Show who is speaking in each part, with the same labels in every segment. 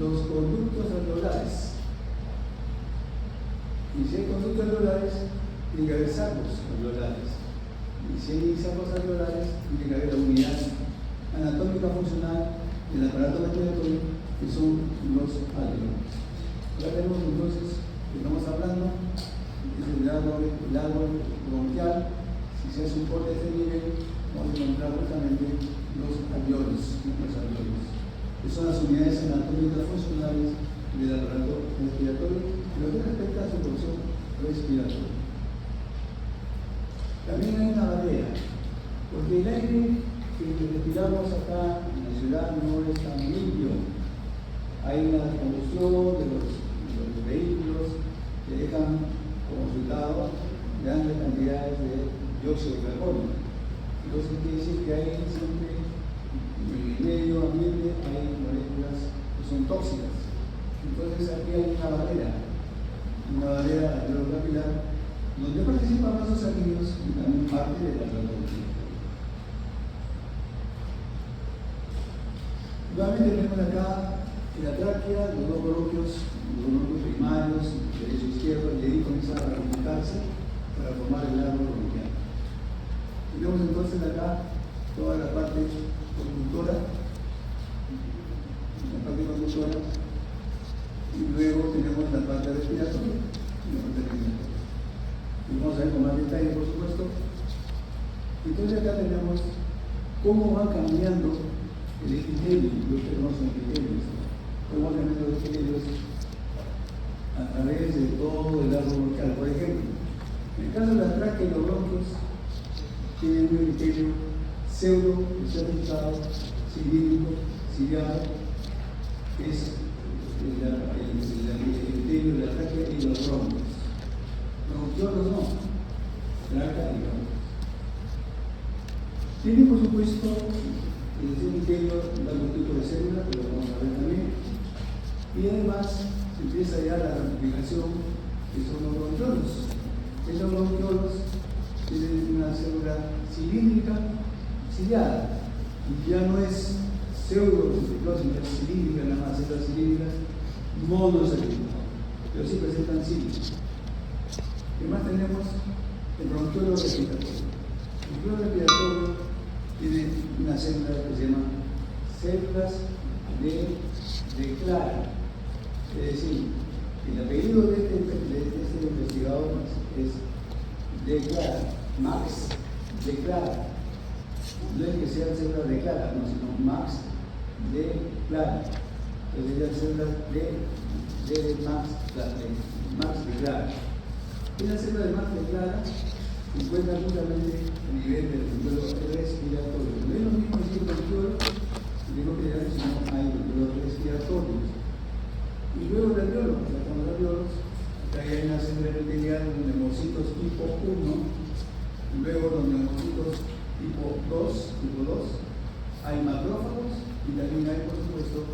Speaker 1: los conductos alveolares. Y si hay conductos alveolares, tiene que haber sacos alveolares. Y si hay sacos alveolares, tiene que haber la unidad anatómica funcional del aparato respiratorio, que son los alveolos. Ahora tenemos entonces, que estamos hablando, es el árbol bronquial. Si se hace un corte de este nivel, vamos a encontrar justamente los alveolos, que son las unidades anatómicas funcionales del aparato respiratorio, lo que respecta a su función respiratoria. También hay una barrera, porque el aire que respiramos acá en la ciudad no es tan limpio. Hay una combustión de los vehículos que dejan como resultado grandes cantidades de dióxido de carbono. Entonces quiere decir que hay siempre en el medio ambiente hay moléculas que son tóxicas. Entonces aquí hay una barrera alveolar-capilar, donde participan vasos sanguíneos y también parte de la alveolar. Nuevamente tenemos acá en la tráquea los dos bronquios primarios, derecho e izquierdo, y ahí comienzan a ramificarse para formar el árbol bronquial. Tenemos entonces acá toda la parte conductora, y luego tenemos la parte respiratoria. Y vamos a ver con más detalle, por supuesto. Entonces acá tenemos cómo va cambiando el epitelio, los que conocen epitelios, cómo va cambiando los epitelios a través de todo el árbol bronquial. Por ejemplo, en el caso de la tráquea y los bronquios, tienen un epitelio pseudo, estratificado, cilíndrico, ciliado, que es el epitelio de la tráquea y los bronquios. Bronquiolos no, tráquea y bronquios. Tiene, por supuesto, el epitelio algún tipo de célula, que lo vamos a ver también. Y además empieza ya la ramificación, que son los bronquiolos. Esos bronquiolos tienen una célula cilíndrica, ciliada, y ya no es pseudociclosis, sino es cilíndrica, nada más células cilíndricas monocilíndricas, pero sí presentan ciclos. ¿Qué más tenemos? El bronquiolo respiratorio. El bronquiolo respiratorio tiene una célula que se llama células de Clara. Es decir, el apellido de este investigador es de Clara, Max de Clara. No es que sean células de Clara, no, sino Max de Clara. Entonces serían células de Max de Clara. Esa célula de Max de Clara se encuentra justamente a nivel del bronquiolo respiratorio. No es lo mismo decir bronquiolo, sino hay bronquiolos respiratorios. Y luego el alveolo, con los alveolos, acá hay una célula epitelial de neumocitos tipo 1, y luego los neumocitos tipo 2, hay macrófagos y también hay, por supuesto,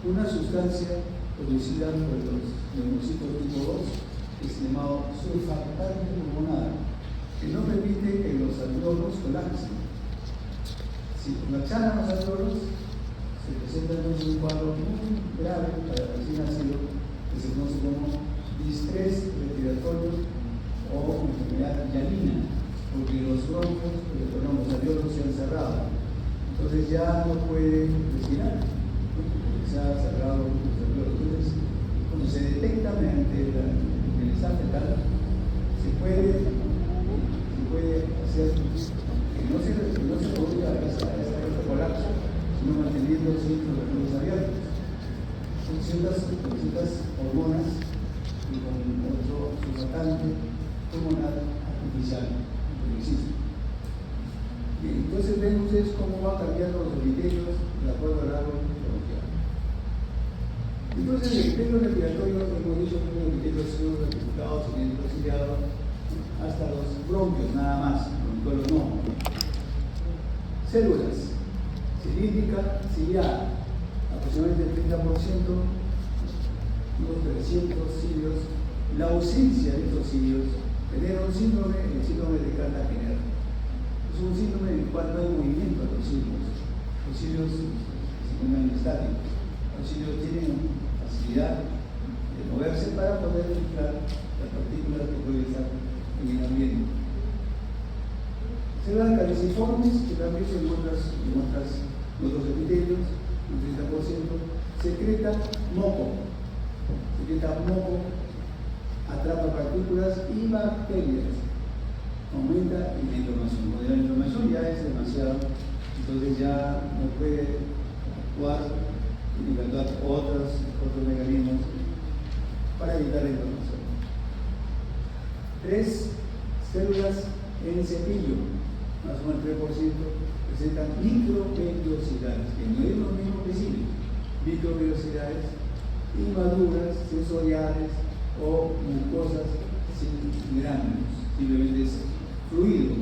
Speaker 1: una sustancia producida por los neumocitos tipo 2, que es llamado surfactante pulmonar, que no permite que los alveolos colapsen. Si colapsaran los alveolos, se presenta entonces un cuadro muy grave para el recién nacido, que se conoce como distrés respiratorio o enfermedad hialina, porque los bronquios, los alveolos se han cerrado. Entonces ya no puede respirar, porque se ha cerrado los alveolos. Entonces, cuando se detecta mediante el examen fetal, se puede hacer que no se produzca este colapso, sino manteniendo siempre los alveolos abiertos. Son ciertas hormonas y con otro surfactante pulmonar artificial que existe. Bien, entonces vemos cómo va cambiando los epitelios de acuerdo al árbol bronquial. Entonces el epitelio respiratorio, hemos dicho que es un epitelio pseudo-ramificado, cilíndrico, ciliado, hasta los bronquios nada más, bronquiolos no. Células cilíndrica, ciliada, aproximadamente el 30%, unos 300 cilios. La ausencia de estos cilios genera un síndrome, el síndrome de Cartagena. Es un síndrome en el cual no hay movimiento de los cilios. Los cilios se encuentran estáticos. Los cilios tienen capacidad de moverse para poder filtrar las partículas que pueden estar en el ambiente. Células caliciformes, que también se encuentran en otros epitelios, un 30%, secreta moco, atrapa partículas y bacterias, aumenta la inflamación. Cuando la inflamación ya es demasiado, entonces ya no puede actuar y inventar otros mecanismos para evitar la inflamación. 3 células en cepillo, más o menos 3%, presentan microvellosidades, que no es lo mismo que sí, microvellosidades inmaduras, sensoriales o mucosas sin gránulos, simplemente es fluido.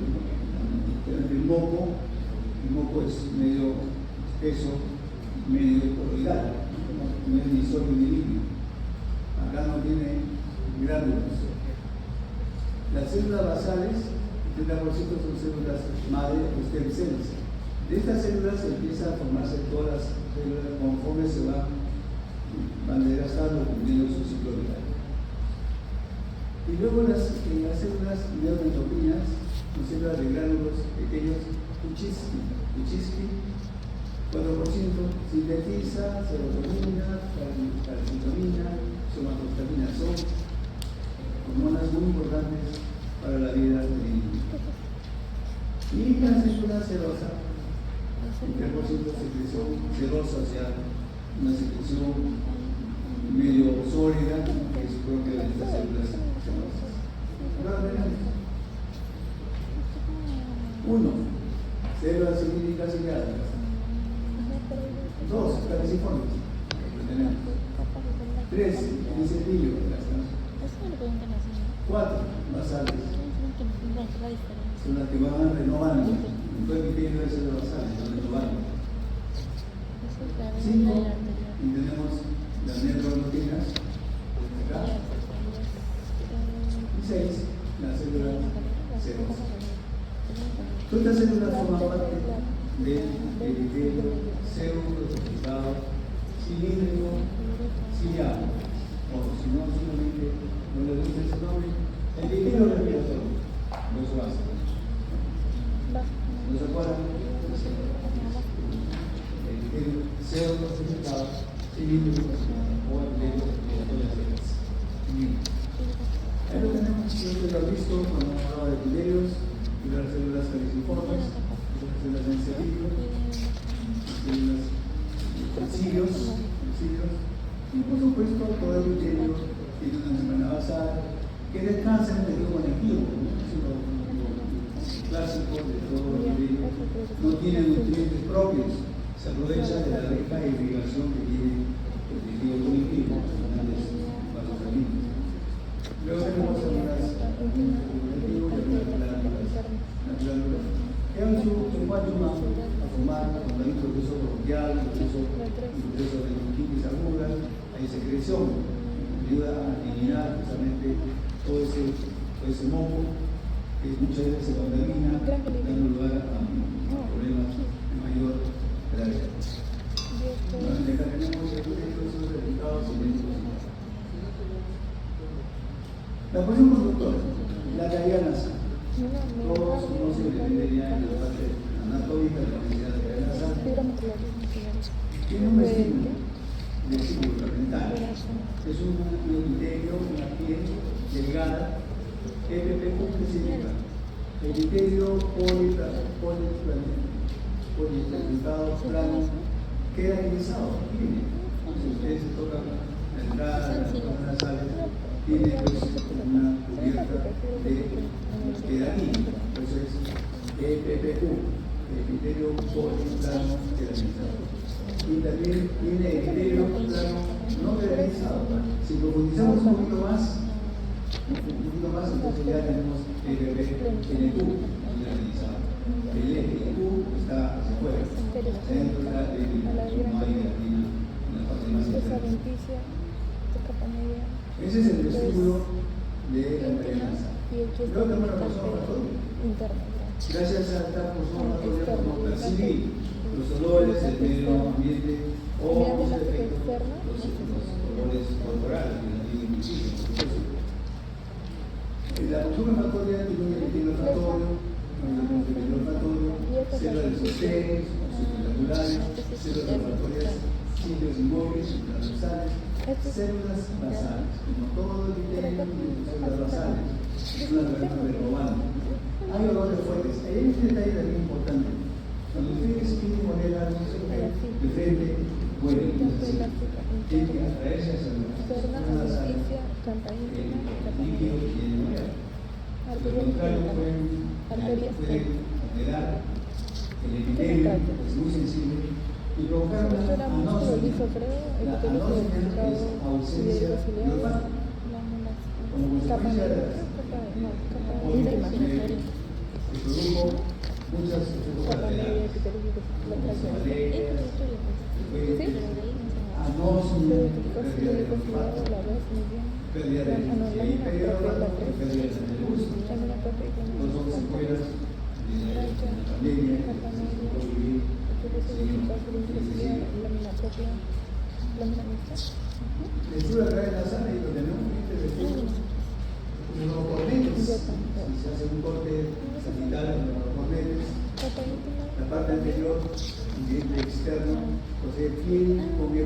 Speaker 1: El moco es medio espeso, medio coloidal, no es ni sólido ni líquido. Acá no tiene gránulos. Las células basales, 30% son células madre o stem cells. De estas células empiezan a formarse todas las células conforme se van desgastando, cumpliendo su ciclo vital. Y luego las células neuroendocrinas, las células de gránulos pequeños, Kuczynski, 4%, sintetiza serotonina, calcitonina, somatostamina, son hormonas muy importantes para la vida del individuo. Y la célula serosa, 3% secreción serosa, o sea, una secreción medio sólida que es propia de estas células serosas. 1. Células cilíndricas y gástricas. 2. Caliciformes. 3. Cepillo. 4. Basales. Son las que van renovando. Un epitelio de células basales, van renovando. 5. Y tenemos las neuroendocrinas. Acá. Y 6. Las células serosas. Todas estas células forman parte del epitelio pseudocertificado cilíndrico ciliado, o si no, simplemente no le gusta ese nombre, epitelio respiratorio, los básicos. ¿No se acuerdan? El epitelio pseudocertificado cilíndrico o epitelio respiratorio. Ahí lo tenemos, yo lo he visto cuando hemos hablado de epitelios y las células caliciformes, las células en cepillo, las cilios, y por supuesto todo el epitelio tiene una membrana basal que descansa en el tejido conectivo, es lo clásico de todo el epitelio, no tiene nutrientes propios, se aprovecha de la rica irrigación que tiene el tejido conectivo, grandes vasos sanguíneos. Luego tenemos algunas que han su coayudan a formar cuando hay un proceso bronquial, un proceso de bronquitis aguda, hay secreción que ayuda a eliminar precisamente todo ese moco que muchas veces se contamina, dando lugar a problemas de mayor gravedad. Bueno, acá tenemos esos resultados idénticos. La posición conductora, la cadenasa. Todos conocen el epitelio en la parte anatómica de la unidad de cadenasa. Tiene un vestíbulo parental. Es un epitelio, una piel delgada, EPPQ que significa epitelio poliplanificado plano queratinizado. Si ustedes se tocan la entrada de las zonas nasales, tiene pues una cubierta de queratina, eso es EPPQ, epitelio poliplano queratinizado. Y también tiene epitelio plano no queratinizado. Si profundizamos un poquito más, entonces ya tenemos EPPNQ queratinizado. El EPQ está hacia afuera, dentro de la no hay queratina en la parte más interna. Ese es el vestíbulo de la cadenasa. Luego tenemos la persona oratoria. Gracias a esta persona oratoria podemos percibir los olores, el medio ambiente o los efectos, los olores corporales, que también muchísimo. La función olfatoria tiene un efecto olfatorio, células de sostén, circulares, células olfatorias, sitios inmóviles, transversales, células basales, como todo el epitelio de células basales, es una persona reprobando. Hay olores fuertes. Hay un detalle también importante. Cuando ustedes quieren poner algo de frente, bueno, tienen que atraerse hacia el líquido que tiene moler. Por lo contrario, pueden alterar el epitelio, es muy sensible, y provocar una anóxia. La anóxia es ausencia de olfato. Como consecuencia de las se produjo muchas efectos colaterales, anosmia, pérdida de olfato, pérdida de gusto. No son secuelas de la pandemia que se puede vivir. Lectura a través de la sala y lo tenemos en los cornetes. Si se hace un corte sagital en los cornetes, la parte anterior, el diente externo, posee piel con que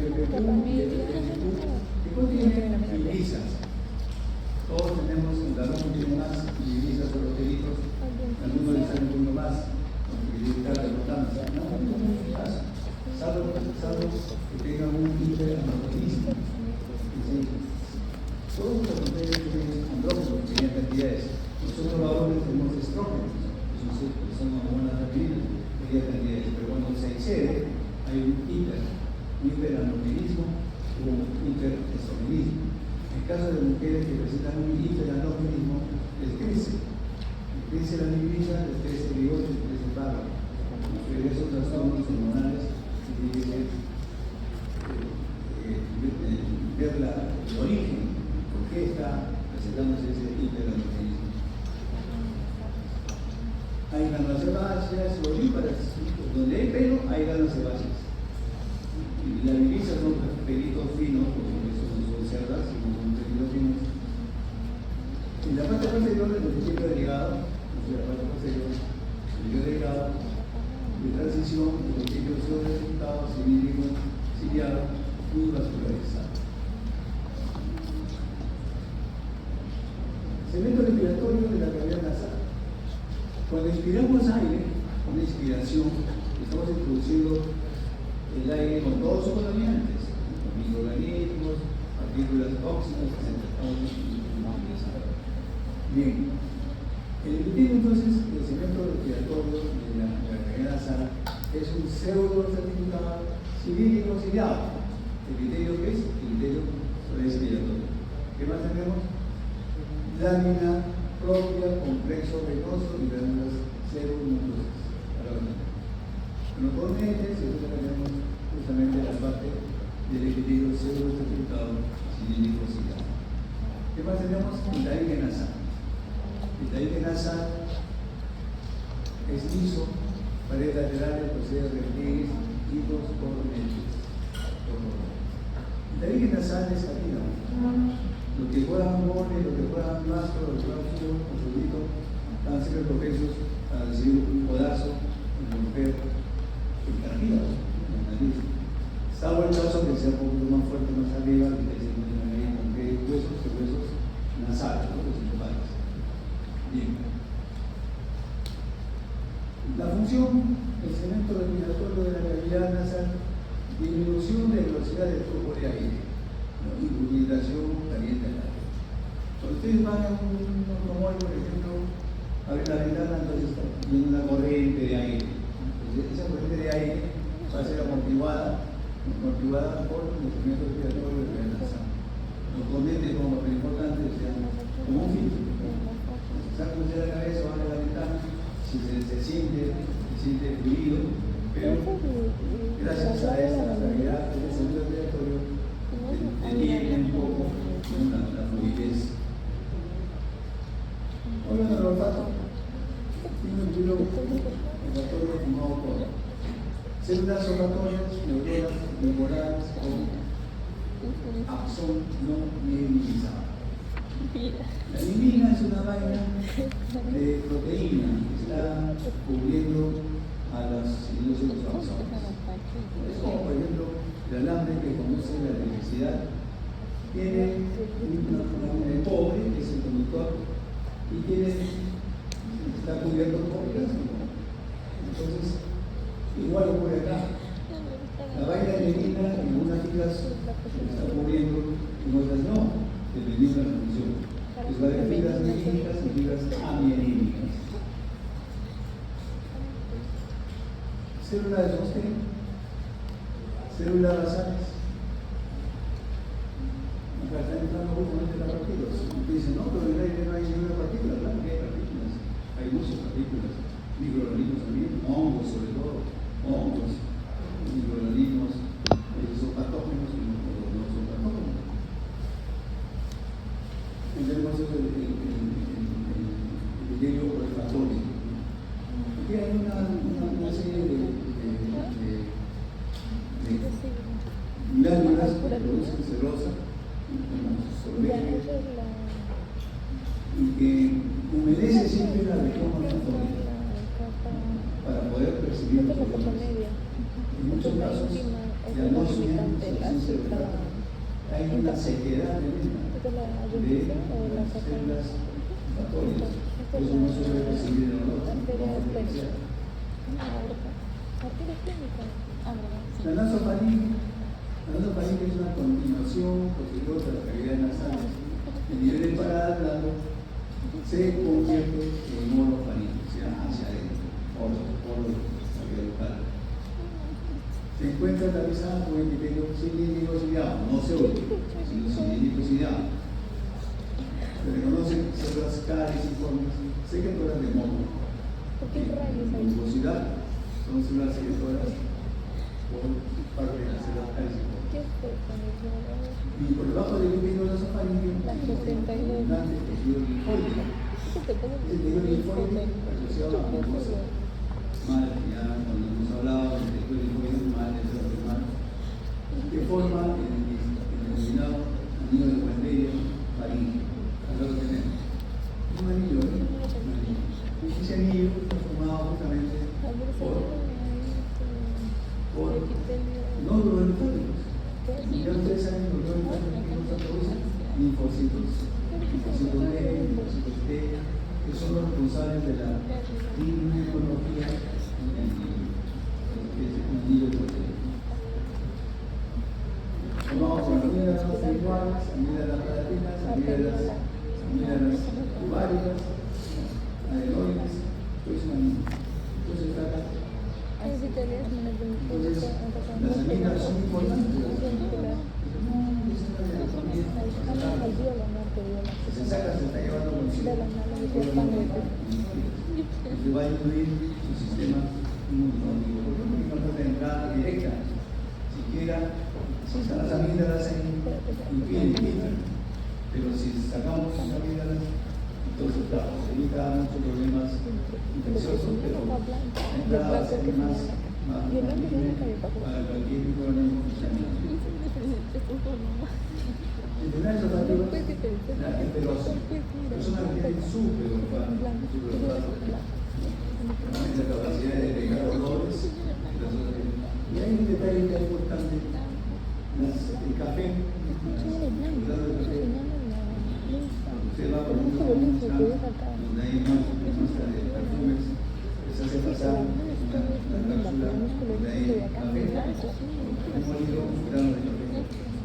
Speaker 1: contiene divisas. Todos tenemos, algunos tienen más divisas o los pelitos, algunos les salen uno más, porque evitar la importancia, salvo que tengan un hiperandrogenismo. Todos los mujeres tienen andrógenos, pequeñas cantidades. Nosotros los varones tenemos estrógenos, que son hormonas femeninas, pequeñas cantidades. Pero cuando se excede, hay un hiperandrogenismo o un hiperestrogenismo. En caso de mujeres que presentan un hiperandrogenismo, les crece la libido, les crece el bigote, les crece el barro. Pero esos trastornos hormonales se tiene que ver el origen. ¿Por qué está presentándose ese hiperandrogenismo? Hay glándulas sebáceas o ovíparas. Donde hay pelo, hay glándulas sebáceas. Y las divisas son pelitos finos, porque son cerdas, y no son pelitos finos. En la parte posterior del epitelio delgado, la parte posterior, el epitelio delgado, de transición, el epitelio resultado cilíndrico, ciliado, muy vascularizado. Segmento respiratorio de la cavidad nasal. Cuando inspiramos aire, una inspiración, estamos introduciendo el aire con todos sus contaminantes, con microorganismos, partículas tóxicas, etc. Bien, el epitelio entonces, el segmento respiratorio de la cavidad nasal, es un pseudo certificado cilíndrico ciliado. ¿El epitelio qué es? El epitelio respiratorio. ¿Qué más tenemos? Lámina propia, complexo venoso y glándulas seromucosas. En los cornetes, nosotros tenemos justamente la parte del epitelio pseudo-certificado cilíndrico ciliado. ¿Qué más tenemos? El tabique nasal. El tabique nasal es liso, paredes laterales, posee repliegues, hilos cornetes. El tabique nasal es capilar. Los que juegan mole, los que juegan mastro, los que juegan fútbol, los futbolitos, están siempre propensos a recibir un codazo, a romper el cartílago, la nariz. Salvo el caso que sea un poquito más fuerte, más arriba, que se encuentran con huesos nasales, los principales. Bien. La función del segmento respiratorio de la cavidad nasal, disminución de la velocidad del flujo de aire. Hibridación caliente al aire. Cuando ustedes van a un automóvil, por ejemplo, abren la ventana, entonces viene una corriente de aire. Entonces, esa corriente de aire va a ser amortiguada por el segmento respiratorio de la nasal. Los cornetes, como papel importante, o sea, como un filtro. Sacan usted la cabeza, van a la ventana, si se siente fluido, pero gracias a esa cavidad del segmento respiratorio, detiene un poco la fluidez. Hablando del olfato, tiene un estilo olfatorio fumado por Células somatorias, neuronas temporales con axón no mielinizado. La mielina es una vaina de proteína que está cubriendo a los axones. Es como, por ejemplo, el alambre que conduce la electricidad tiene un cobre, que es el conductor, y está cubierto por plástico. Entonces, igual ocurre acá. La vaina de mielina en algunas fibras se está cubriendo, en otras no, dependiendo de la función. Entonces va a haber fibras mielínicas y fibras amielínicas. Célula de sostén, células basales. Acá está entrando justamente las partículas. Y dicen, no, pero en el aire no hay ninguna partícula. Claro que hay partículas. Hay muchas partículas. Microorganismos también, hongos sobre todo. Hongos, microorganismos, son patógenos y no son patógenos. Tenemos el epitelio olfatorio. Aquí hay una serie de glándulas que producen cerosa y que humedece siempre la región olfatoria para poder percibir los olores. En muchos casos de anosmia, hay una sequedad tremenda de las células olfatorias. Por eso no se puede percibir el olor. La nasofaringe es una continuación posterior de la cavidad nasal. El nivel de parada hablando se convierte en orofaringe, o sea, hacia adentro, oro, local. Se encuentra atravesada por el epitelio cilíndrico ciliado, no sólido, sino cilíndrico ciliado. Se reconocen células caliciformes, secretoras de moco. Mucosidad son células secretoras por parte de las células caliciformes. Y por debajo del epitelio nasofaringeo, abundante tejido linfóide. El tejido linfóide asociado a la mucosa. Ya cuando hemos hablado del tejido linfóide mal, que forma el denominado anillo de Wendeyer faríngeo. Acá lo tenemos. Un anillo, ese anillo está formado justamente por nódulos linfáticos. Ya ustedes saben los nódulos linfáticos que producen linfocitos. Linfocitos B, linfocitos T, que son los responsables de la inmunología que es un anillo de Wendeyer. Vamos con amígdalas cerebrales, amígdalas palatinas, amígdalas ováricas, aderoides, entonces acá. Entonces, las amígdalas son importantes. Se saca, se está llevando consigo. Se va a incluir su sistema inmunológico. ¿Por qué? Porque no está de entrada directa. Siquiera si están las amígdalas impiden, pero si sacamos las amígdalas, entonces claro, se evita muchos problemas infecciosos, pero la entrada va a ser más libre para cualquier microorganismo funcional. Enfermedades olfativas, la enterosis, personas que tienen superolfato, la capacidad de detectar olores, y hay un detalle que es importante. El café, usted va por un donde hay muestra de perfumes, se hace pasar una cápsula donde hay café, un molido, un grano de café.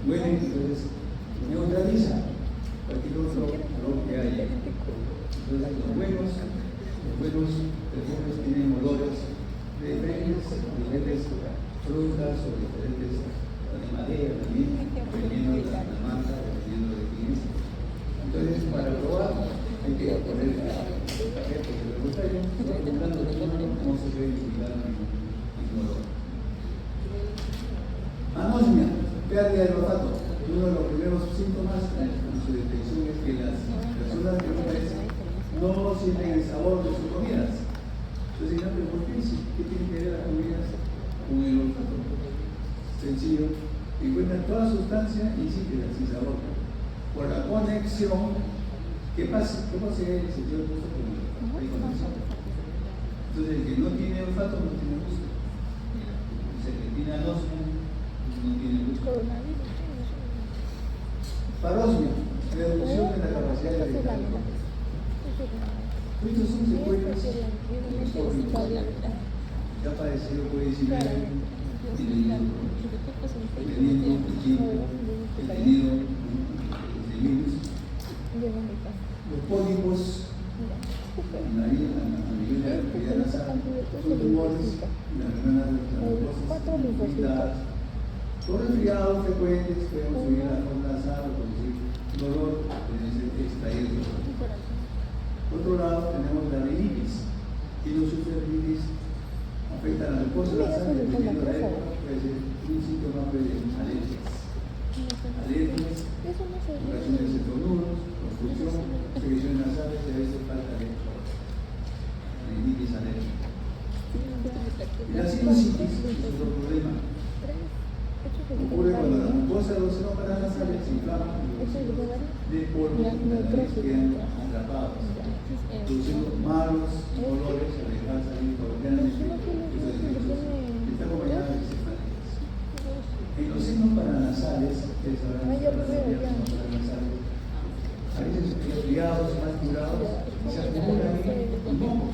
Speaker 1: Huele, entonces neutraliza cualquier otro olor que haya. Entonces los buenos perfumes tienen olores de diferentes frutas o diferentes de madera también, dependiendo de la marca, dependiendo de quién es. Entonces, para probar, hay que poner el café, porque lo contrario, no se puede identificar ningún olor. Anosmia, pérdida del olfato. Uno de los primeros síntomas en su detección es que las personas que no sienten el sabor de sus comidas. Entonces, ¿por qué? ¿Qué tiene que ver las comidas con el olfato sencillo, encuentran toda sustancia insípida, sin sabor. Por la conexión, ¿qué pasa? ¿Cómo se sintió el gusto con la conexión? Entonces, el que no tiene olfato no tiene gusto. Entonces, el que tiene anosmia no tiene gusto. Parosmia, reducción de la capacidad de detectar. Estos son secuelas que ha padecido COVID-19, he tenido virus, los pólipos a nivel de la actividad nasal, son tumores, las membranas mucosas, los resfriados frecuentes, podemos subir la forma nasal o producir dolor, extraído. Por otro lado, tenemos la rinitis. Quien no sufre rinitis afecta a la mucosa nasal, dependiendo de la época, puede ser un síntoma de alergias. Alergias, ocasiones de estornudos, obstrucción, secreciones nasales y a veces falta de rinitis alérgica. Y la sinusitis es otro problema. Ocurre cuando la mucosa de los senos paranasales se inflama de polvo de la nariz quedan atrapados, produciendo malos olores al dejar salir paulatinamente esos desechos que están acompañados de cefaleas. En los senos paranasales, ustedes sabrán que los senos paranasales, a veces resfriados, mal curados, se acumula ahí un moco.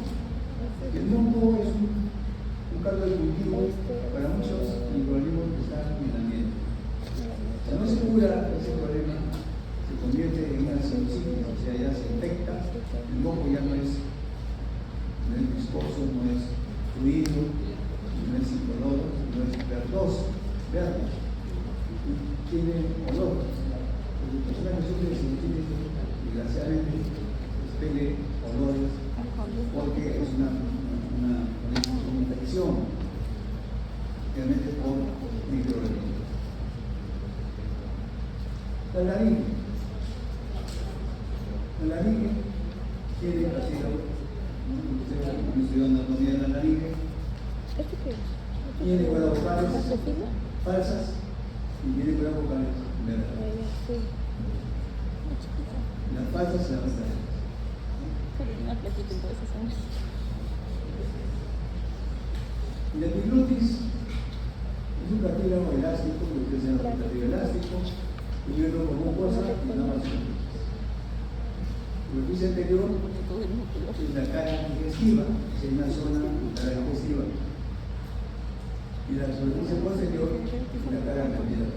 Speaker 1: El moco es un caldo de cultivo para muchos microorganismos que están en el ambiente. Si no se cura ese problema, se convierte en una sinusitis, o sea, ya se infecta, el moco ya no es viscoso, no es fluido, no es incoloro, no es verdoso, verde, tiene olor. Las personas que sufren de sinusitis, desgraciadamente, expele olores porque es una infección, realmente por microorganismos. La laringe. La laringe quiere decir, ustedes han estudiado anatomía de la laringe, tiene cuerdas vocales falsas y tiene cuerdas vocales verdaderas. Las falsas y las verdaderas. Y la epiglotis es un cartílago elástico, que ustedes saben, un cartílago elástico, cubierto con mucosa y una vasculitis. La superficie anterior es la cara digestiva, es una zona de la cara digestiva. Y la superficie posterior es la cara candida.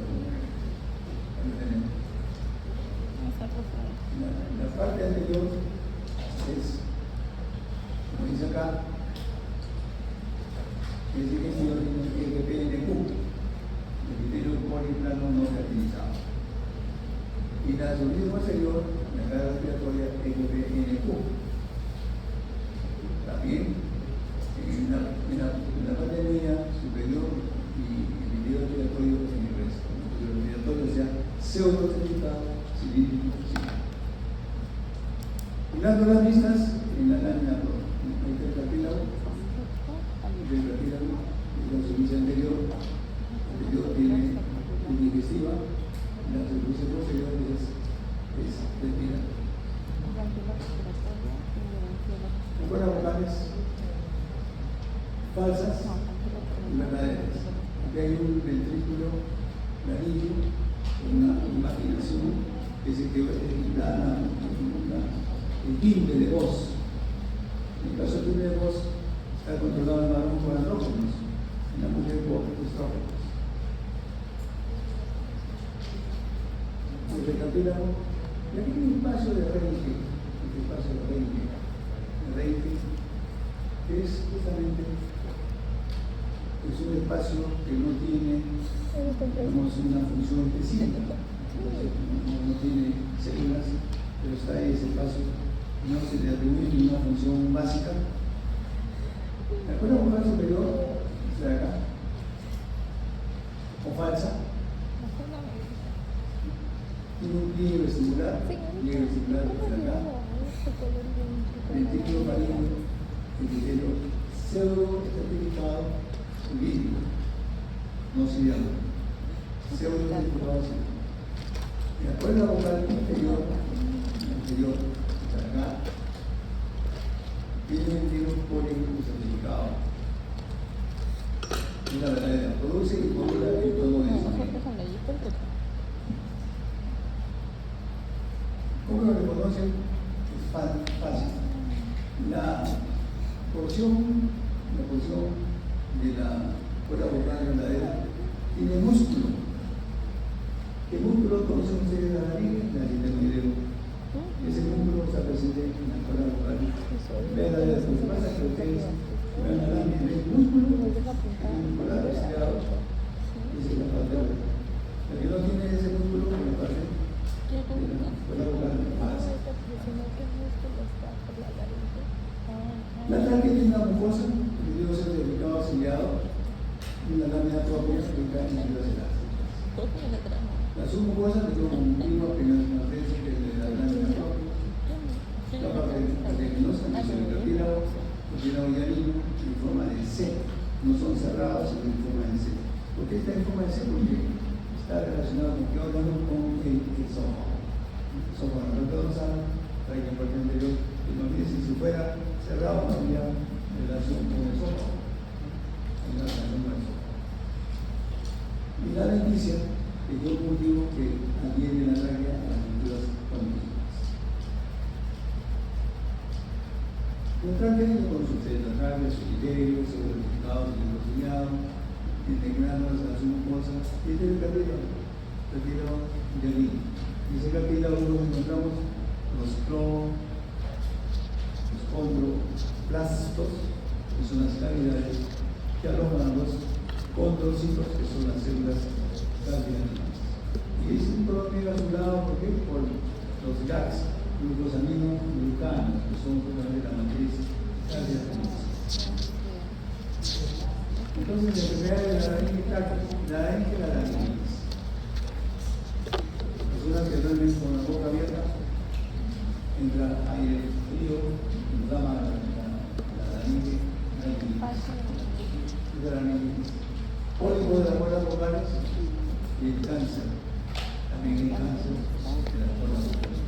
Speaker 1: La parte anterior es, como dice acá, es digestivo de PNQ, epitelio poliplano no fertilizado. Y la superficie posterior, la cara respiratoria, es PNQ. También en la parte media superior y epitelio respiratorio en el resto. El respiratorio sea pseudocervical, cilíndrico, glándulas vistas en la lámina del cartílago, la superficie anterior tiene digestiva, la superficie posterior es respiratoria. Cuerdas vocales falsas y verdaderas. Aquí hay un ventrículo laríngeo, una imaginación que se da el timbre de voz. En el caso del timbre de voz, está controlado el varón por andrógenos, en la mujer por estrógenos. El cartílago, y aquí hay un espacio de Reinke, que es justamente un espacio que no tiene, digamos, una función específica, no tiene células, pero está ahí ese espacio, no se le atribuye ninguna función básica. La cuerda vocal superior está acá, o falsa, tiene un pliegue vestibular, está acá, ventrículo faríngeo, epitelio pseudo estratificado, cilíndrico. no ciliado. Pseudotrifurado. Y la cuerda vocal inferior, acá, tiene un virus policertificado. Es la verdadera. Produce y modula el tono de sonido. ¿Cómo lo reconocen? Es fácil. La porción de la cuerda vocal verdadera tiene músculo. ¿Qué músculo conocen ustedes de la nariz? La lindeloideo. Ese músculo está presente en la cuerda vocal verdadera. Lo que pasa es que ustedes vean la lámina del músculo, el polar estirado, esa es la parte de la que no tiene ese músculo, la parte de la cuerda vocal falsa. La tráquea tiene una mucosa, que debe ser delicado ciliado, y una lámina propia que cae en las fibras elásticas. La submucosa es como un vivo que nos dice que de la lámina propia. La parte cartilaginosa, que es el cartílago hialino, en forma de C. No son cerrados, sino en forma de C. ¿Por qué está en forma de C? Porque está relacionado con qué órgano, con el esófago. El esófago no lo saben, para que en parte anterior, que nos dice si fuera cerrado no había relación con el esófago. Hay una relación con el esófago. Y la denticia es un motivo que adhiere la tráquea a las estructuras cognitivas. La tráquea tiene con sus tetratracleas, sus criterios, sus verificados, sus hidrociliados, integrándolas a su mucosa, y este es el cartílago hialino. Y ese cartílago lo encontramos los condroplastos, que son las cavidades que alojan los condrocitos, que son las células cartilaginosa. Y es un proteína a su lado, ¿por qué? Por los GAGs, glucosamino-glucanos, que son justamente la matriz cartilaginosa. Entonces, la enfermedad de la laringe la laringitis. Personas que duermen con la boca abierta, entra aire frío, inflama la laringe, la laringitis. Pólipo de las cuerdas vocales y el cáncer. También hay cáncer de las cuerdas vocales.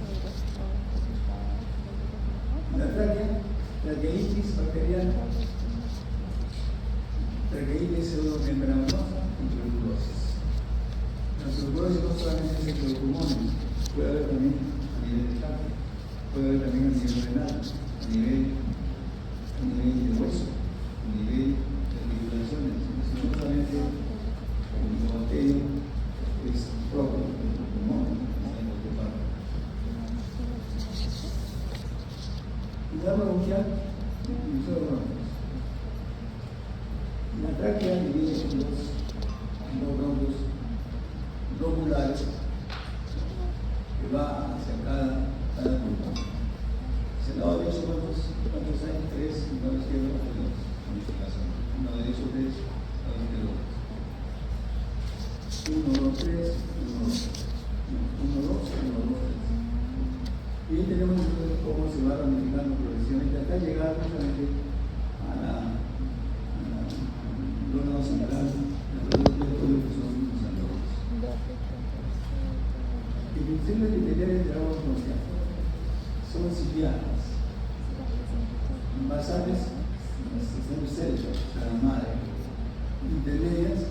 Speaker 1: La tráquea, traqueitis bacteriana, traqueitis pseudomembranosa y tuberculosis. La tuberculosis no solamente es entre los pulmones, puede haber también a nivel de tráquea, puede haber también a nivel renal, a nivel de hueso, a nivel de articulaciones. No solamente el bacterio es propio del pulmón, está en cualquier parte. Y la bronquial, la tráquea divide en dos bronquios lobulares que va hacia cada pulmón. Hacia el lado derecho, ¿cuántos hay? 3, y el lado izquierdo, 2. El lado derecho, 3. 1, 2, 3, 1, 2, 1, 2, 1, 2, 3. Y ahí tenemos entonces cómo se va ramificando progresivamente hasta llegar justamente a la zona central, los que son los androides. Y los sistemas epiteliales de agua bronquial son ciliadas, basales, las células, la madre, intermedias,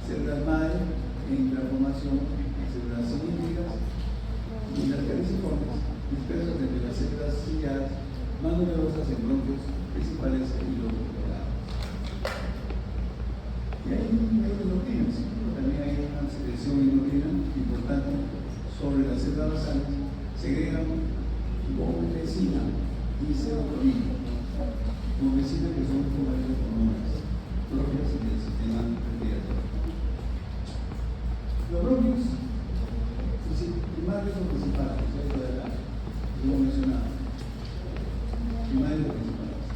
Speaker 1: células madre, en transformación en células cilíndricas y las caliciformes dispersas entre las células ciliadas más numerosas en bronquios principales y lobulares. Y hay endocrinas, también hay una secreción endocrina importante sobre las células basales, segregan gomecina y serotonina. Gomecina que son como hormonas propias del sistema respiratorio. Los bronquios primarios o principales, esto de acá, como mencionaba, primarios o principales.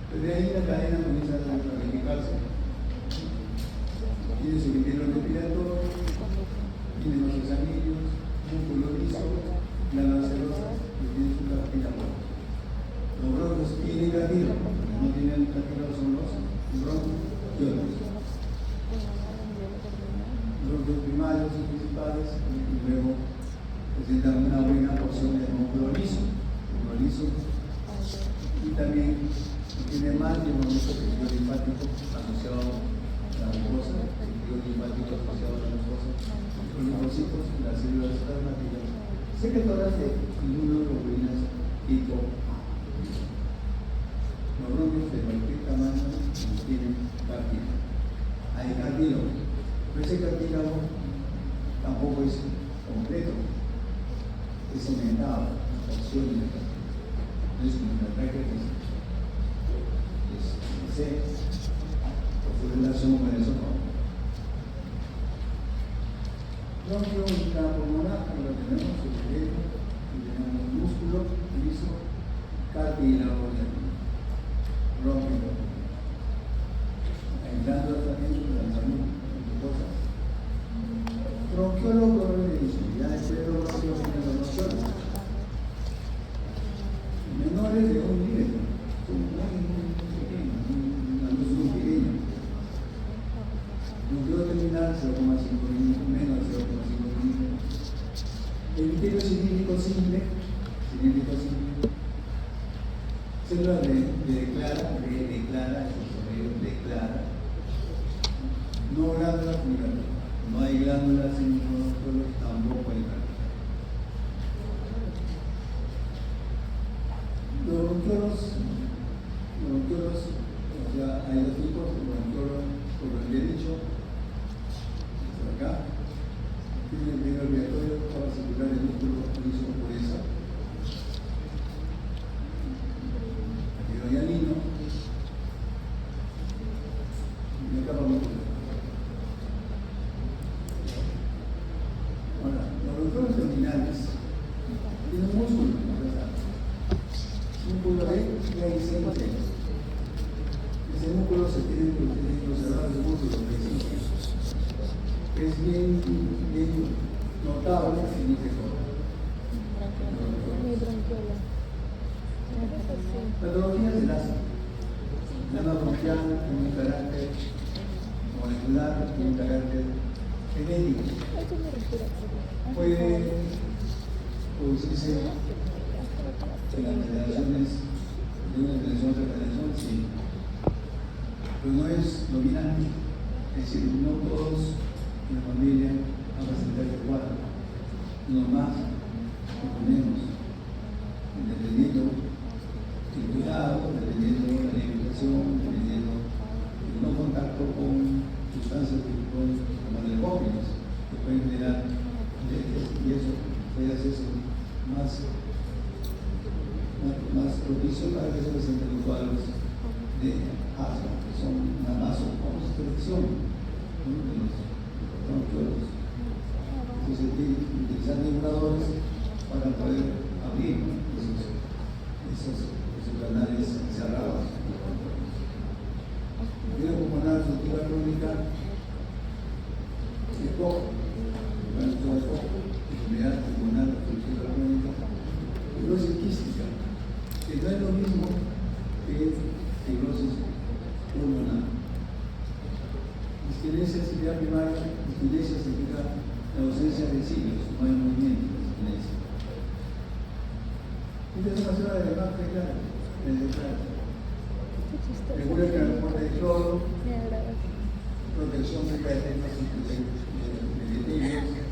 Speaker 1: Desde ahí la cadena comienza a ramificarse. Tiene su epitelio respiratorio, tiene los anillos, músculo liso, glándulas serosas y tiene su cartílago. Los bronquios tienen cartílago, no tienen cartílago son los bronquiolos. bronquios primarios y principales, y luego presentan una buena porción de músculo liso, y también tiene más de un tejido linfático asociado a la mucosa, tejido linfático asociado a la mucosa, los linfocitos, las células plasmáticas, secretoras de inmunoglobulinas tipo A. Los bronquios de cualquier tamaño tienen cartílago. Hay cartílago, pero ese cartílago tampoco es completo, es cementado, porciones de cartílago. Entonces, como la tráquea es C, por su relación con el esófago. Bronquio intrapulmonar, como lo tenemos, el cerebro, tenemos músculo, liso, cartílago y bronquio. Entrando también en la salud, cosas. Bronquiólogo con ya después de los bronquios vienen los bronquiolos. Menores de 1 milímetro, son muy pequeños, una luz muy pequeña. Bronquiolo terminal 0,5 milímetros, menos de 0,5 milímetros. Epitelio cilíndrico simple, células declara, no glándulas folicular, no hay glándulas en los bronquiolos, tampoco hay glándulas. Los bronquiolos, o sea, hay dos tipos, el bronquiolo, como les he dicho, acá, tiene el medio respiratorio para circular el músculo liso por esa. Hialino, y acá vamos a ver. Ahora, los bronquiolos terminales tienen un músculo, músculo de 26. Ese músculo se tiene los cerrados de músculo es bien notable en este cuerpo. Patologías del asma. La asma bronquial tiene un carácter molecular, tiene un carácter genético. Puede producirse en las generaciones de una generación a otra generación, sí, pero no es dominante, es decir, no todos en la familia van a presentar el cuadro, unos más, otros menos, dependiendo el cuidado, dependiendo la alimentación, dependiendo el no contacto con sustancias como el alcohólicos, que pueden generar diabetes, y eso puede hacerse más propicio para que se presenten los cuadros de asma, que son una vasoconstricción de los bronquiolos. Entonces, utilizar reguladores para poder abrir esos canales cerrados. Quiero pulmonar obstructiva crónica, EPOC, enfermedad pulmonar obstructiva crónica, fibrosis quística, que no es lo mismo que fibrosis pulmonar. Disquinesia ciliar primaria, disquinesia significa la ausencia de cilios, no hay movimiento de disquinesia. Esta es una zona de más clara, regula el transporte de cloro, protección frente a efectos negativos,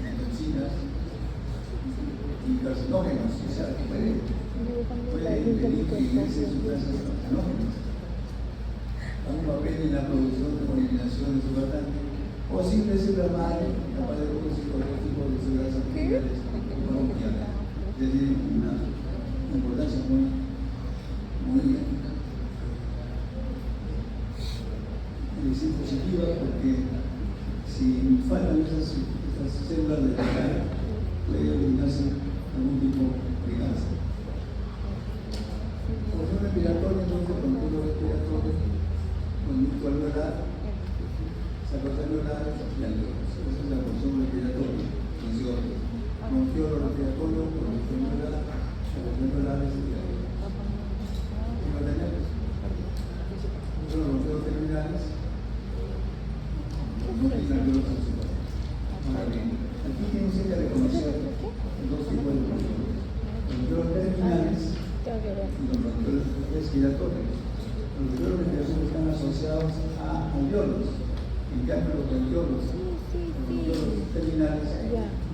Speaker 1: de toxinas y carcinógenos, o sea, que puede impedir que ingresen sustancias carcinógenas. Un papel en la producción de eliminación de surfactante o simple célula madre capaz de producir otro tipo de células arteriales bronquiales. Tiene una importancia muy positiva, porque si faltan esas células de la puede eliminarse algún tipo de cáncer. Porción respiratoria, entonces, control respiratorio, conducto alveolar, sacos alveolares y alveolos. Esa es la porción respiratoria. Bronquiolo respiratorio, conducto alveolar, sacos alveolares y alveolos. ¿Qué va a tener? Son los bronquiolos terminales, no tienen alveolos en su cuerpo. No Ahora bien, aquí tienes que reconocer dos tipos de bronquiolos. Bronquiolos terminales y los bronquiolos respiratorios. Los bronquiolos respiratorios están asociados a alveolos. En cambio, los bronquiolos terminales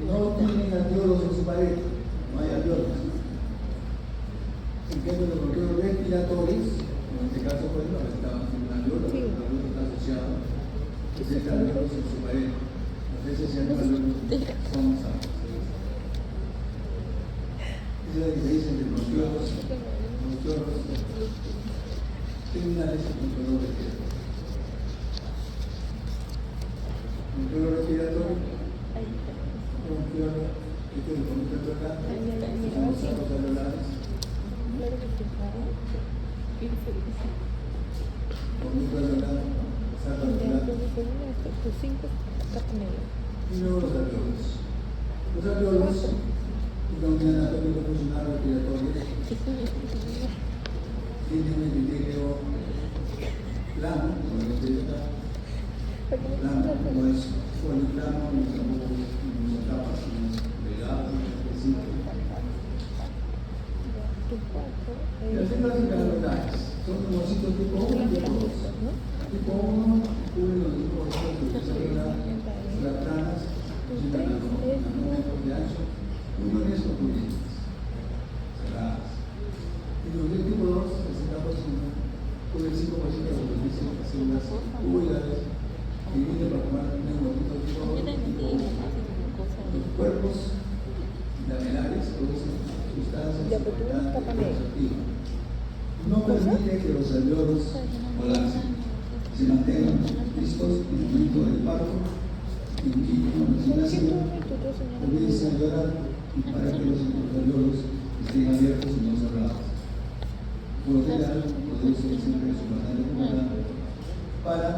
Speaker 1: no tienen alveolos en su pared, no hay alveolos. En cambio, los bronquiolos respiratorios, en este caso, por ejemplo, está un alveolo, el alveolo está asociado a alveolos en su pared. A veces se llaman alveolos somos. Esa es la diferencia entre bronquiolos terminales y bronquiolos respiratorios. Bronquiolo respiratorio, bronquiolo que tiene el conducto acá, los sacos alveolares, conducto alveolar, saco alveolar, y luego los alveolos. Los alveolos tienen un anatómico funcional respiratorio, tienen un epitelio plano, como lo que está. Plano, no es poliplano, no es capas, no es delgado, no es específico. Las células intracelulares son monocitos tipo 1 y tipo 2. Tipo 1 cubren los linfocitos de células planas, nanómetros de ancho, 1 es concluyentes, cerradas. Y los de tipo 2, las etapas cubren el 5% de las células cuboidales que vienen para formar un neumocito tipo 2 y tipo 1. Los cuerpos lamelares producen sustancias activas. No permite que los alveolos colapsen, se mantengan listos en el momento del parto, en la vacunación, obedecen a llorar y para que los alveolos estén abiertos y no cerrados. Por lo general, produce siempre su bastante comodidad para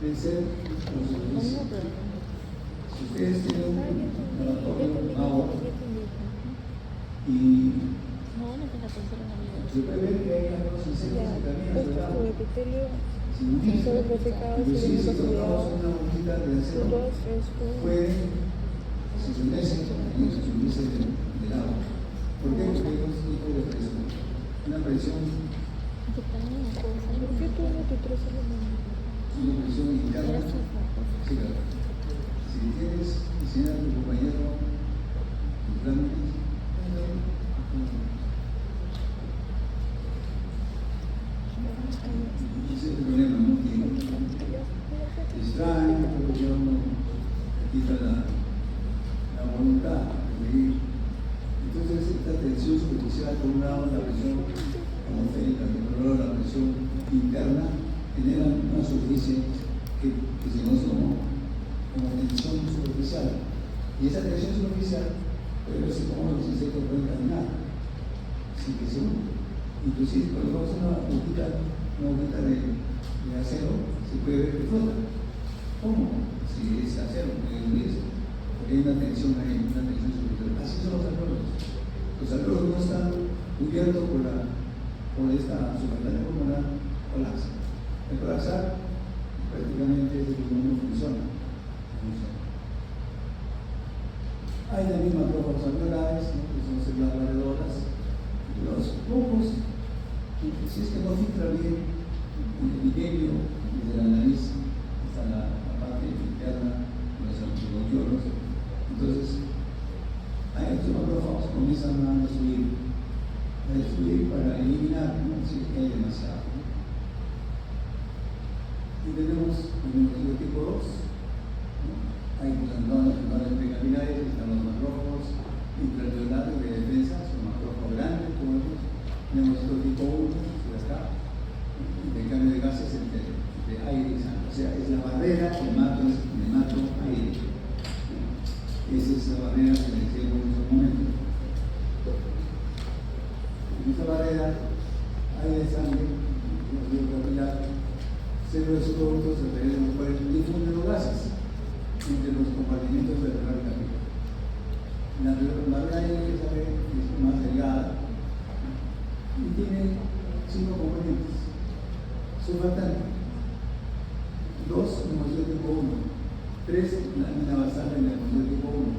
Speaker 1: vencer los servicios. Si ustedes tienen un laboratorio agua y se puede ver que hay algunos insectos que caminan sobre el agua. Si si colocamos una bombita de acero, pueden, si se humessen, subirse del agua. ¿Por qué? Porque hay dos tipos de presión. Una presión interna. Sí, claro. Si tienes, enseñar a tu compañero tus trámites, ese es el problema, ¿no? Que distraen, porque uno quita la voluntad de ir. Entonces, esta tensión superficial, por un lado, la presión atmosférica, que por otro lado, la presión interna, generan una superficie que se conoce como tensión superficial. Y esa tensión superficial puede verse como los insectos pueden caminar sin que se unan. Inclusive cuando vamos a una bombita de acero, se puede ver que flota. ¿Cómo? Si es acero, puede unirse. Porque hay una tensión superficial. Así son los alveolos. Los alveolos no están cubiertos por esta superficie pulmonar colapsa. El colapsar prácticamente es el que no funciona. Hay también macrófagos alveolares, ¿no? Que son células varedoras. Los pocos, si es que no filtra bien el epitelio desde la nariz hasta la parte interna de los bronquiolos, entonces hay estos macrófagos que comienzan a destruir para eliminar, ¿no? Si es que hay demasiado. ¿No? Y tenemos el neumocito tipo 2, ¿no? Hay neuronas precapilares, están los macrófagos intraalveolares de defensa, son macrófagos grandes, como estos, neumocito tipo 1, de acá, de cambio de gases entre aire y sangre. O sea, es la barrera hemato-aire. Esa es la barrera que les decía en estos momentos. En esta barrera hay de sangre, capilar, células y productos alrededor de los cuales difunden los gases entre los compartimentos cerebral capilar. La barrera aérea es más delgada y tiene 5 componentes. Surfactante, 2 neumocito tipo 1, 3 3, lámina basal en la conducta tipo 1,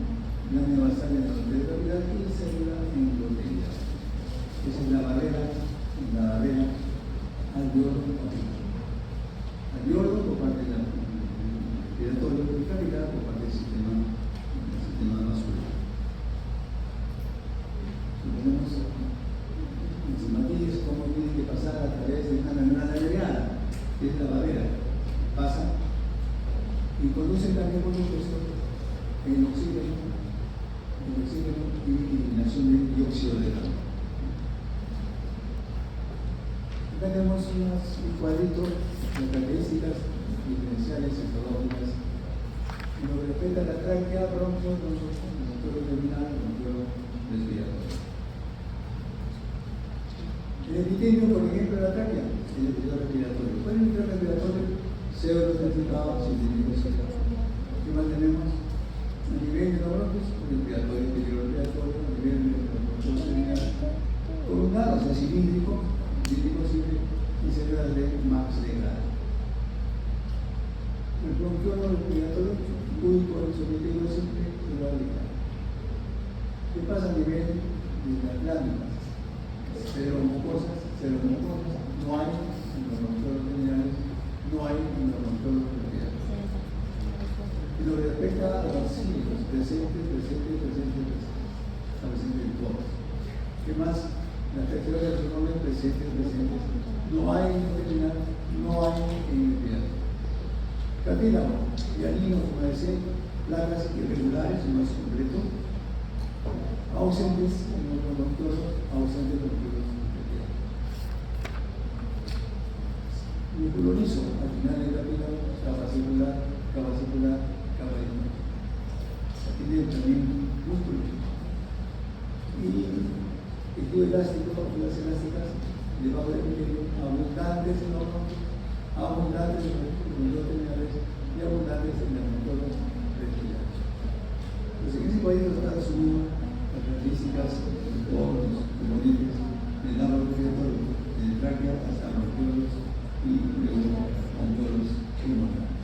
Speaker 1: lámina basal en la conducta de cavidad y célula en endotelidad. Esa es la barrera alveolo-apical. Alveolo por parte de la respiratorio y cavidad por parte del sistema vascular. Tenemos enzimatías, cómo tiene que pasar a través de una membrana delgada, que es la barrera. Pasa y conduce también por supuesto el oxígeno y eliminación del dióxido de carbono. Acá tenemos un cuadrito de características diferenciales histológicas en lo que respecta a la tráquea, bronquios, bronquiolo terminal, bronquiolo respiratorio. El epitelio, por ejemplo, de la tráquea, el epitelio respiratorio. ¿Cuál es el epitelio respiratorio? Pseudo-certificado, científico. ¿Qué más tenemos? A nivel de los bronquios, respiratorio, epitelio respiratorio, a nivel de los bronquios terminal, columnar, o sea, cilíndrico simple y células de Max de grado. El bronquiolo respiratorio, único, epitelio simple y radical. ¿Qué pasa a nivel de las glándulas? Ceromucosas, no hay en los bronquiolos terminales, no hay en los bronquiolos respiratorios. Y lo que respecta a los cílicos, presente en todos. ¿Qué más? Las categorías de nombre presentes. No hay en el terminal, no hay en el respiratorio. Cartílago, hialino, como decía, placas irregulares, no es completo, ausentes en los bronquiolos, ausentes en los bronquiolos. Músculo liso, al final del cartílago, capa circular, capa liso. Aquí tiene también músculo. Y tejido elástico, fibras elásticas, debajo del epitelio, abundantes en los bronquios, abundantes en los bronquiolos terminales y abundantes en los bronquiolos respiratorios. Entonces, en ese cuadrito está resumido las características de todos los componentes del árbol respiratorio, desde tráquea hasta bronquiolos y luego bronquiolos pulmonares.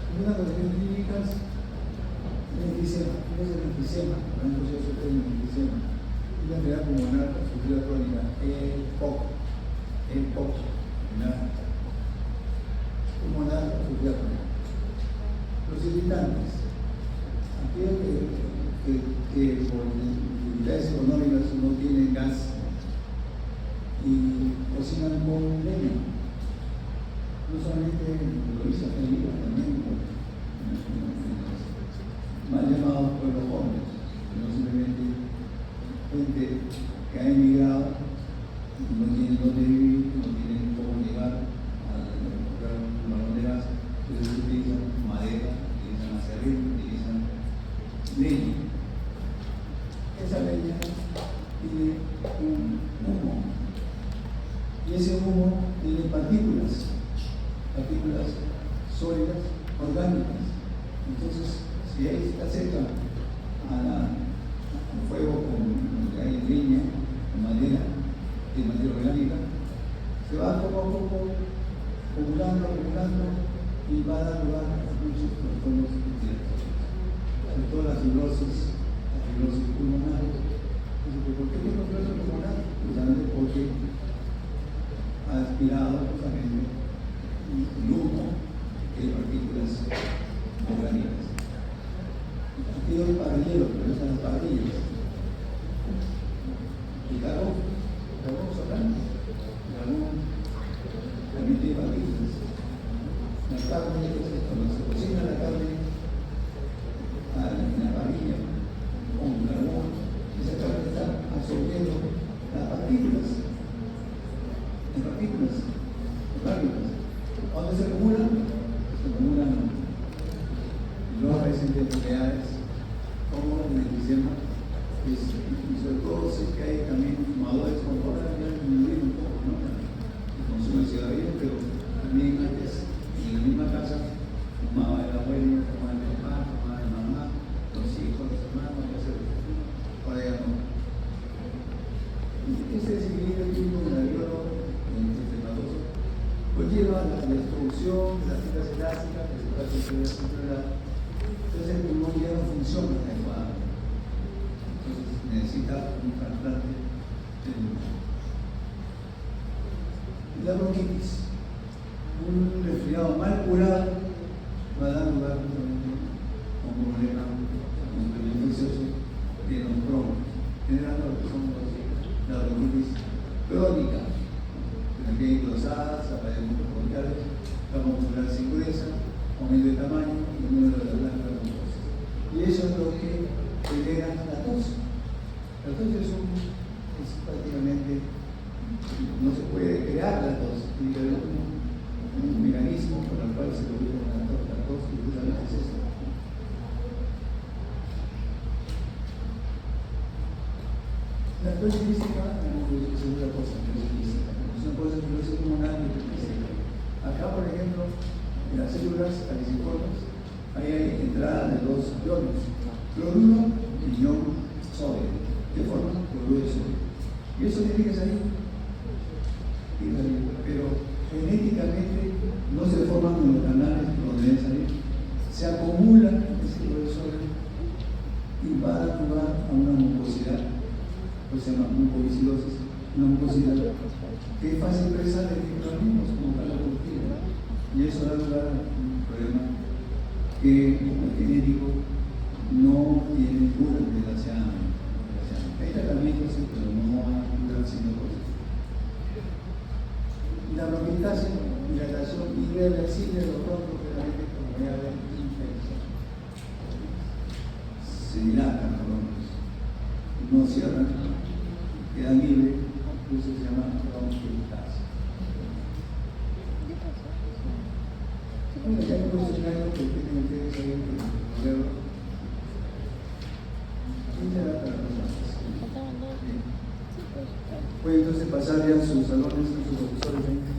Speaker 1: Algunas cuestiones clínicas, el enfisema. ¿Qué es el enfisema? Por ejemplo, si yo sufro un enfisema, una enfermedad pulmonar obstructiva crónica, EPOC, pulmonar obstructiva crónica. Los irritantes, aquellos que por dificultades económicas no tienen gas y cocinan con leña, no solamente lo hizo Felipe, también mal llamados pueblos jóvenes, no simplemente gente que ha emigrado, no tienen dónde vivir, no tienen cómo llegar a comprar un balón de gas, entonces utilizan madera, utilizan acerrín, utilizan leña. Esa leña tiene un humo y ese humo tiene partículas sólidas, orgánicas. Entonces, si ahí está cerca al fuego con lo que hay en leña, con madera orgánica, se va poco a poco acumulando y va a dar lugar a muchos trastornos respiratorios, sobre todo la fibrosis pulmonar. ¿Por qué tiene fibrosis pulmonar? Precisamente porque ha aspirado justamente el humo de partículas orgánicas. Aquí hay parrilleros, pero están las parrillas. El carbón sobrante, también tiene parrillas. La carne, cuando se cocina la carne en la parrilla con carbón, esa carne está absorbiendo las partículas orgánicas. ¿Dónde se acumulan? Se acumulan los presentes enfermedades como el enfisema, y sobre todo si es que hay también fumadores, como ahora ya disminuir un poco, ¿no? El consumo de cigarrillos, pero también antes en la misma casa fumaba el abuelo, fumaba el papá, fumaba la mamá, los hijos, los hermanos, ahora ya no. Este desequilibrio químico del alveolo inflamatoso pues lleva a la destrucción de las fibras elásticas, que se entonces el pulmón ya no funciona adecuadamente. Entonces necesita un trasplante de pulmón. La bronquitis, un resfriado mal curado va a dar lugar justamente a un problema infeccioso de los bronquios, generando lo que son la bronquitis crónica, en la que hay glosadas, aparecen bronquiales, la muscular sin gruesa, aumento de tamaño y el número de las glándulas mucosas. Y eso es lo que genera la tos. La tos es prácticamente, no se puede crear la tos, tiene que haber un mecanismo por el cual se produce la tos y justamente es eso. La tos física es una cosa, es una cosa que no es como una física. Acá, por ejemplo, en las células caliciformes, ahí hay entrada de dos iones, cloruro y ion sodio, que forman cloruro de sodio. Y eso tiene que salir. Pero genéticamente no se forman en los canales donde deben salir, se acumulan ese cloruro de sodio y va a dar lugar a una mucosidad, que se llama mucoviscidosis, una mucosidad que es fácil presa de microorganismos como la cortina, y eso da lugar a un problema que como genético no tiene cura, desgraciadamente. Hay tratamientos, pero no hay cura haciendo cosas. La bronquitis, dilatación irreversible de los bronquios, generalmente como voy a ver, infección. Se dilatan los bronquios, no cierran, quedan libres, y eso se llama bronquitis. Bueno, ya no puedo decir algo que tienen ustedes ahí que verlo. ¿Quién se da para los demás? Pueden entonces pasar ya a sus salones, a sus profesores.